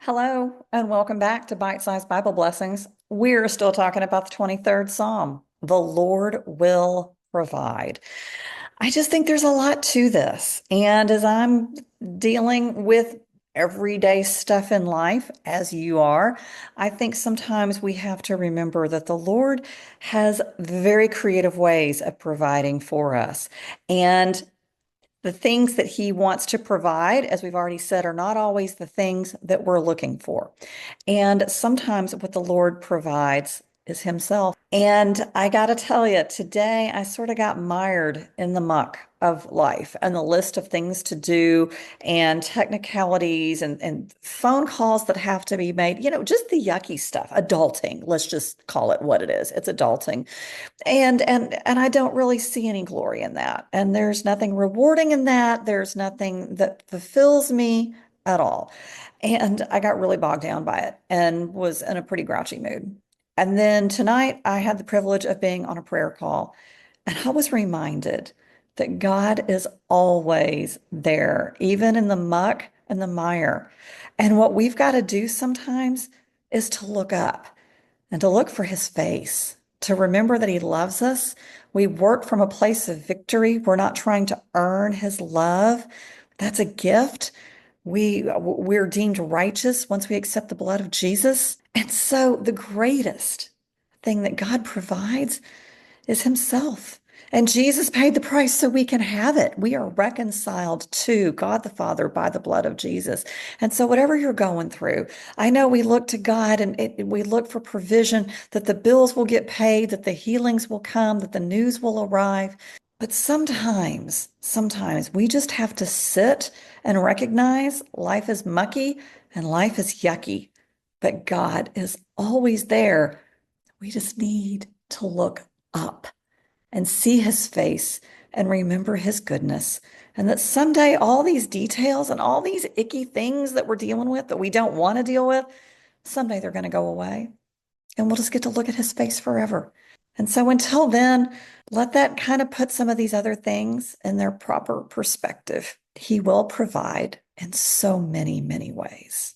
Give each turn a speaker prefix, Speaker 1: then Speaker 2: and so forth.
Speaker 1: Hello, and welcome back to Bite-Sized Bible Blessings. We're still talking about the 23rd Psalm. The Lord will provide. I just think there's a lot to this. And as I'm dealing with everyday stuff in life, as you are, I think sometimes we have to remember that the Lord has very creative ways of providing for us. And the things that he wants to provide, as we've already said, are not always the things that we're looking for. And sometimes what the Lord provides is himself. And I got to tell you, today I sort of got mired in the muck of life and the list of things to do and technicalities and phone calls that have to be made, just the yucky stuff, adulting. Let's just call it what it is. It's adulting. And I don't really see any glory in that. And there's nothing rewarding in that. There's nothing that fulfills me at all. And I got really bogged down by it and was in a pretty grouchy mood. And then tonight I had the privilege of being on a prayer call, and I was reminded that God is always there, even in the muck and the mire. And what we've got to do sometimes is to look up and to look for his face, to remember that he loves us. We work from a place of victory. We're not trying to earn his love. That's a gift. We're deemed righteous once we accept the blood of Jesus. And so the greatest thing that God provides is himself. And Jesus paid the price so we can have it. We are reconciled to God the Father by the blood of Jesus. And so, whatever you're going through, I know we look to God and we look for provision that the bills will get paid, that the healings will come, that the news will arrive. But sometimes we just have to sit and recognize life is mucky and life is yucky. But God is always there. We just need to look up and see his face and remember his goodness. And that someday all these details and all these icky things that we're dealing with that we don't want to deal with, someday they're going to go away. And we'll just get to look at his face forever. And so until then, let that kind of put some of these other things in their proper perspective. He will provide in so many, many ways.